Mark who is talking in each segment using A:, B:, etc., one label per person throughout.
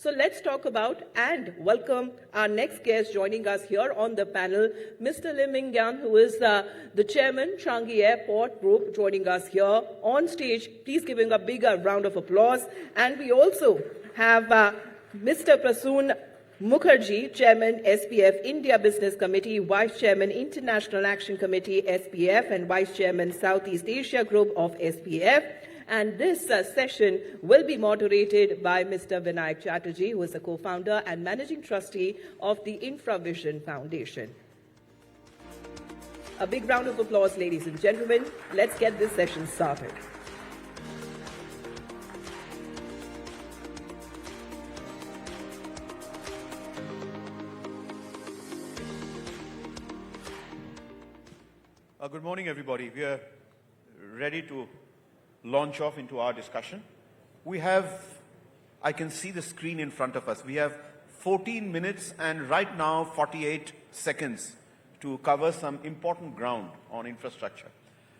A: So let's talk about and welcome our next guest joining us here on the panel, Mr. Lim Ming, who is the chairman, Changi Airport Group, joining us here on stage. Please give him a bigger round of applause. And we also have Mr. Prasoon Mukherjee, Chairman, SPF India Business Committee, Vice Chairman, International Action Committee, SPF, and Vice Chairman, Southeast Asia Group of SPF. And this session will be moderated by Mr. Vinayak Chatterjee, who is the co-founder and managing trustee of the Infravision Foundation. A big round of applause, ladies and gentlemen. Let's get this session started.
B: Good morning, everybody. We are ready to launch off into our discussion. We have, I can see the screen in front of us. We have 14 minutes and right now 48 seconds to cover some important ground on infrastructure.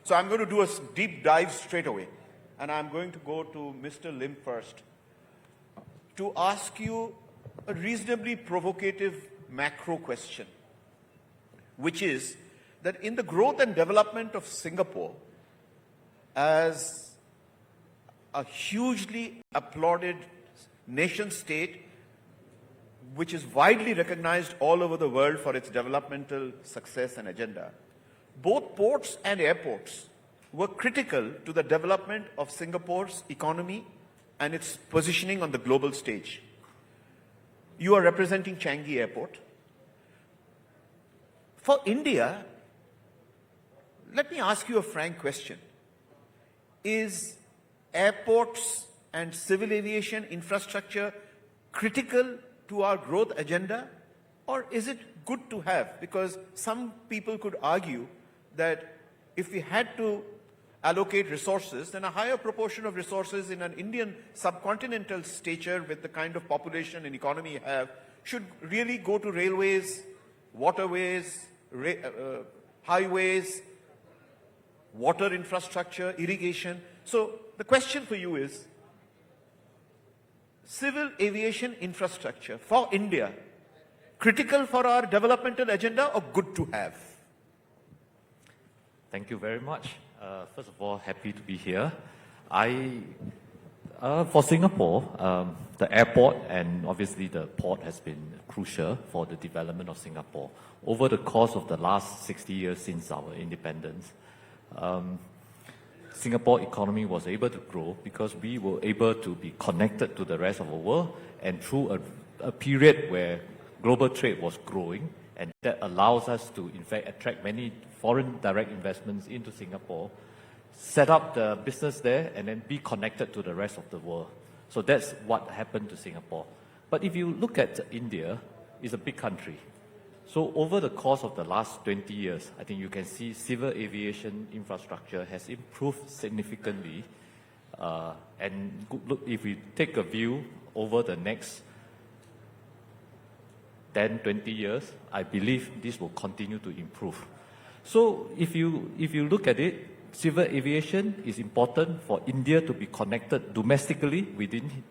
B: So I'm going to do a deep dive straight away. And I'm going to go to Mr. Lim first to ask you a reasonably provocative macro question, which is that in the growth and development of Singapore as a hugely applauded nation state, which is widely recognized all over the world for its developmental success and agenda, both ports and airports were critical to the development of Singapore's economy and its positioning on the global stage. You are representing Changi Airport. For India, let me ask you a frank question. Is airports and civil aviation infrastructure critical to our growth agenda, or is it good to have? Because some people could argue that if we had to allocate resources, then a higher proportion of resources in an Indian subcontinental stature with the kind of population and economy you have should really go to railways, waterways, highways, water infrastructure, irrigation. So the question for you is, civil aviation infrastructure for India, critical for our developmental agenda or good to have?
C: Thank you very much. First of all, happy to be here. For Singapore, the airport and obviously the port has been crucial for the development of Singapore. Over the course of the last 60 years since our independence, Singapore economy was able to grow because we were able to be connected to the rest of the world, and through a period where global trade was growing, and that allows us to in fact attract many foreign direct investments into Singapore, set up the business there, and then be connected to the rest of the world. So that's what happened to Singapore. But if you look at India, it's a big country. So over the course of the last 20 years, I think you can see civil aviation infrastructure has improved significantly. And look, if we take a view over the next 10, 20 years, I believe this will continue to improve. So if you look at it, civil aviation is important for India to be connected domestically within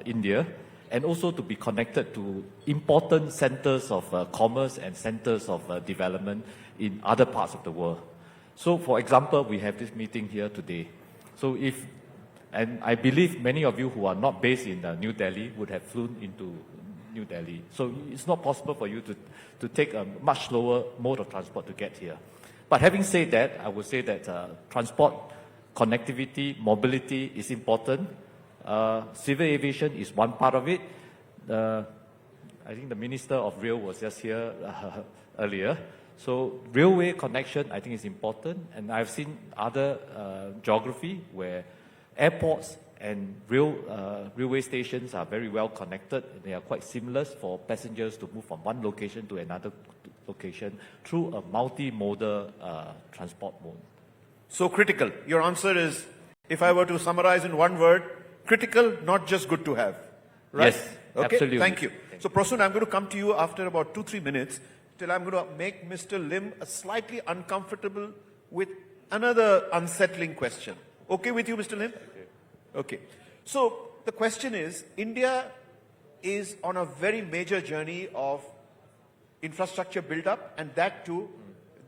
C: India, and also to be connected to important centers of commerce and centers of development in other parts of the world. So for example, we have this meeting here today. So and I believe many of you who are not based in New Delhi would have flown into New Delhi. So it's not possible for you to take a much slower mode of transport to get here. But having said that, I would say that transport, connectivity, mobility is important. Civil aviation is one part of it. I think the Minister of Rail was just here earlier. So railway connection, I think, is important. And I've seen other geography where airports and railway stations are very well connected. They are quite seamless for passengers to move from one location to another location through a multimodal transport mode.
B: So critical. Your answer is, if I were to summarize in one word, critical, not just good to have. Right?
C: Yes,
B: okay?
C: absolutely.
B: Thank you. So Prasoon, I'm going to come to you after about 2-3 minutes, till I'm going to make Mr. Lim slightly uncomfortable with another unsettling question. Okay with you, Mr. Lim? Okay. So the question is, India is on a very major journey of infrastructure build-up, and that too,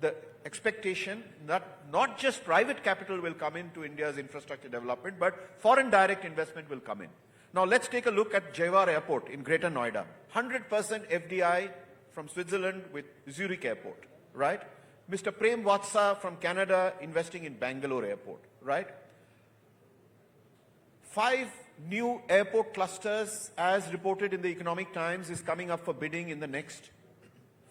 B: the expectation that not just private capital will come into India's infrastructure development, but foreign direct investment will come in. Now let's take a look at Jewar Airport in Greater Noida. 100% FDI from Switzerland with Zurich Airport, right? Mr. Prem Vatsa from Canada investing in Bangalore Airport, right? 5 new airport clusters, as reported in the Economic Times, is coming up for bidding in the next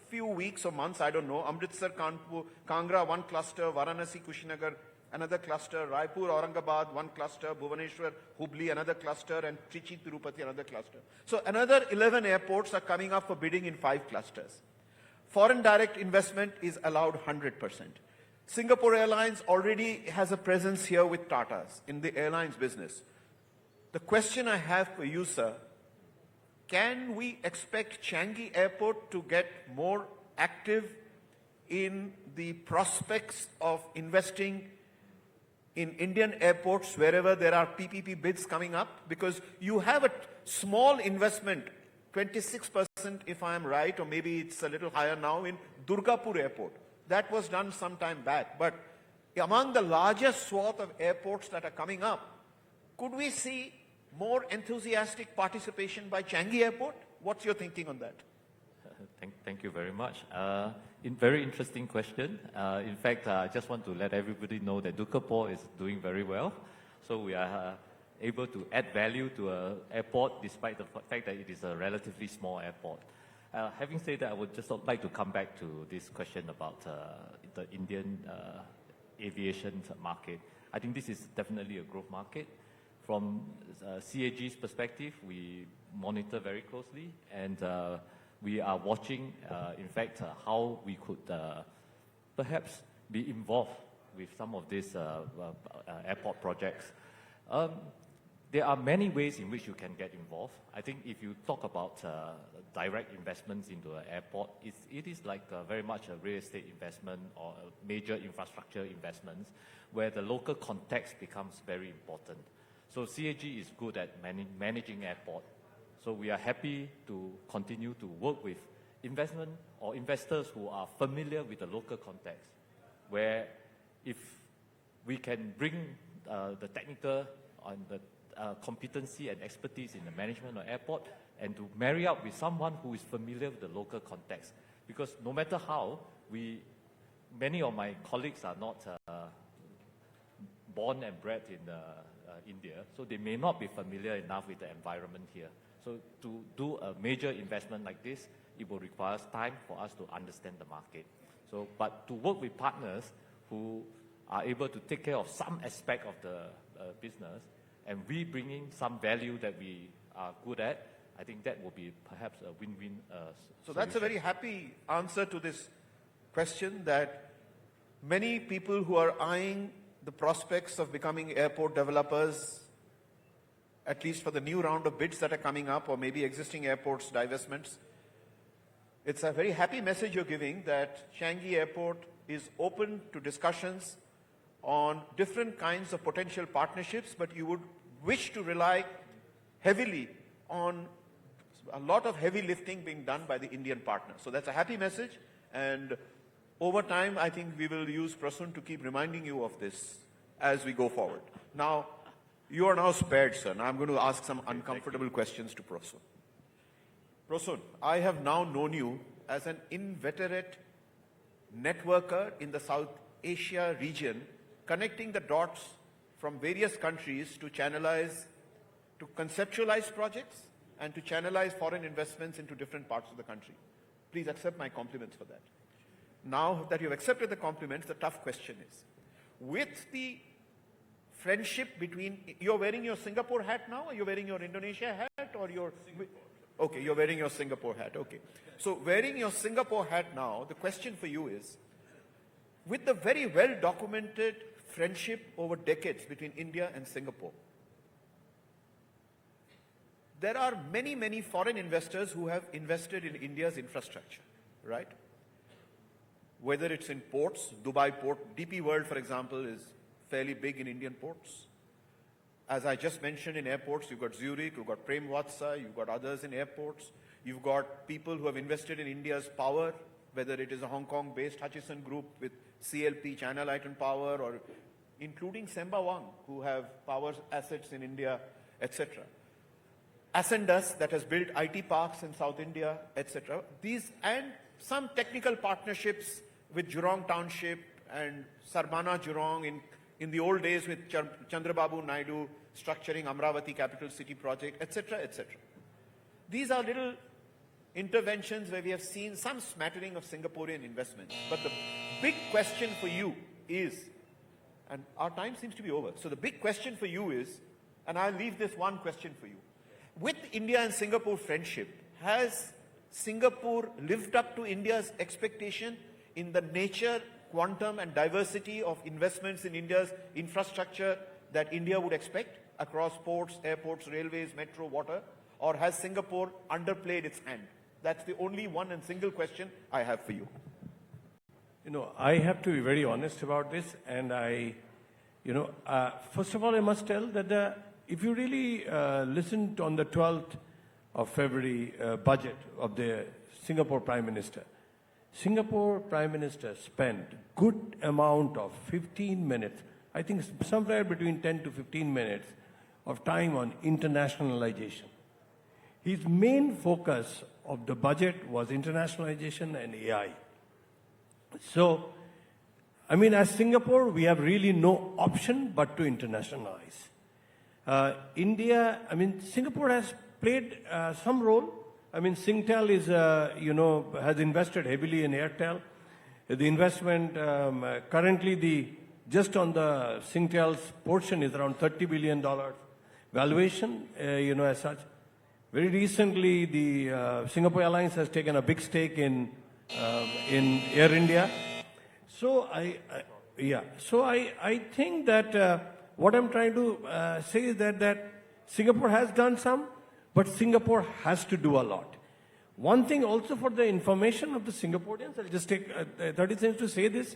B: few weeks or months, I don't know. Amritsar, Kanpur, Kangra, 1 cluster, Varanasi, Kushinagar, another cluster, Raipur, Aurangabad, 1 cluster, Bhubaneswar, Hubli, another cluster, and Trichy, Tirupati, another cluster. So another 11 airports are coming up for bidding in 5 clusters. Foreign direct investment is allowed 100%. Singapore Airlines already has a presence here with Tatas in the airlines business. The question I have for you, sir, can we expect Changi Airport to get more active in the prospects of investing in Indian airports wherever there are PPP bids coming up? Because you have a small investment, 26% if I am right, or maybe it's a little higher now, in Durgapur Airport. That was done some time back. But among the largest swath of airports that are coming up, could we see more enthusiastic participation by Changi Airport? What's your thinking on that?
C: Thank you very much. Very interesting question. In fact, I just want to let everybody know that Durgapur is doing very well. So we are able to add value to an airport despite the fact that it is a relatively small airport. Having said that, I would just like to come back to this question about the Indian aviation market. I think this is definitely a growth market. From CAG's perspective, we monitor very closely, and we are watching, in fact, how we could perhaps be involved with some of these airport projects. There are many ways in which you can get involved. I think if you talk about direct investments into an airport, it is like very much a real estate investment or a major infrastructure investments where the local context becomes very important. So CAG is good at managing airport. So we are happy to continue to work with investment or investors who are familiar with the local context, where if we can bring the technical and the competency and expertise in the management of airport and to marry up with someone who is familiar with the local context. Because no matter how, many of my colleagues are not born and bred in India, so they may not be familiar enough with the environment here. So to do a major investment like this, it will require time for us to understand the market. So, but to work with partners who are able to take care of some aspect of the business, and we bringing some value that we are good at, I think that will be perhaps a win-win
B: So that's a very happy answer to this question, that many people who are eyeing the prospects of becoming airport developers, at least for the new round of bids that are coming up, or maybe existing airports divestments, it's a very happy message you're giving that Changi Airport is open to discussions on different kinds of potential partnerships, but you would wish to rely heavily on a lot of heavy lifting being done by the Indian partner. So that's a happy message, and over time, I think we will use Prasoon to keep reminding you of this as we go forward. Now, you are now spared, sir. Now I'm going to ask some uncomfortable questions to Prasoon. Prasoon, I have now known you as an inveterate networker in the South Asia region, connecting the dots from various countries to channelize, to conceptualize projects and to channelize foreign investments into different parts of the country. Please accept my compliments for that. Now that you've accepted the compliments, the tough question is, with the friendship between, you're wearing your Singapore hat now, or you're wearing your Indonesia hat, or your... Singapore. Okay, you're wearing your Singapore hat, okay. So wearing your Singapore hat now, the question for you is, with the very well-documented friendship over decades between India and Singapore, there are many, many foreign investors who have invested in India's infrastructure, right? Whether it's in ports, Dubai port, DP World, for example, is fairly big in Indian ports. as I just mentioned, in airports, you've got Zurich, you've got Prem Watsa, you've got others in airports. You've got people who have invested in India's power, whether it is a Hong Kong-based Hutchison Group with CLP, China Light and Power, or including Semba Wang, who have power assets in India, etc. Ascendas, that has built IT parks in South India, etc. These and some technical partnerships with Jurong Township and Sarbana Jurong in the old days with Chandrababu Naidu structuring Amravati Capital City project, etc., etc. These are little interventions where we have seen some smattering of Singaporean investments. But the big question for you is, and our time seems to be over, so the big question for you is, and I'll leave this one question for you. With India and Singapore friendship, has Singapore lived up to India's expectation in the nature, quantum and diversity of investments in India's infrastructure that India would expect across ports, airports, railways, metro, water? Or has Singapore underplayed its hand? That's the only one and single question I have for you.
D: You know, I have to be very honest about this, and first of all, I must tell that if you really listened on the 12th of February budget of the Singapore Prime Minister, Singapore Prime Minister spent good amount of 15 minutes, I think somewhere between 10 to 15 minutes of time on internationalization. His main focus of the budget was internationalization and AI. So, I mean, as Singapore, we have really no option but to internationalize. Singapore has played some role. I mean, Singtel is, has invested heavily in Airtel. The investment, currently just on the Singtel's portion is around $30 billion valuation, as such. Very recently, the Singapore Airlines has taken a big stake in Air India. So I think that what I'm trying to say is that Singapore has done some, but Singapore has to do a lot. One thing also for the information of the Singaporeans, I'll just take 30 seconds to say this,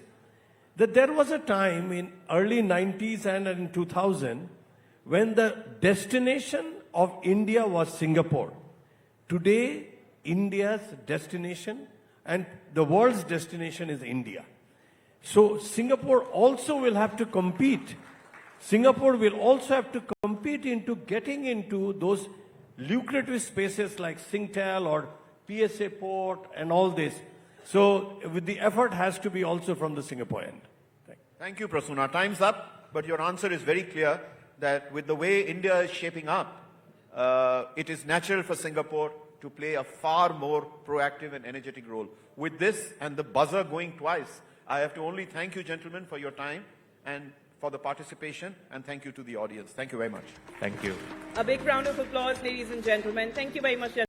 D: that there was a time in early 90s and in 2000 when the destination of India was Singapore. Today, India's destination and the world's destination is India. So Singapore also will have to compete. Singapore will also have to compete into getting into those lucrative spaces like Singtel or PSA Port and all this. So with the effort has to be also from the Singapore end.
B: Thank you, Prasoon. Our time's up, but your answer is very clear that with the way India is shaping up, it is natural for Singapore to play a far more proactive and energetic role. With this and the buzzer going twice, I have to only thank you, gentlemen, for your time and for the participation, and thank you to the audience. Thank you very much.
C: Thank you.
A: A big round of applause, ladies and gentlemen. Thank you very much.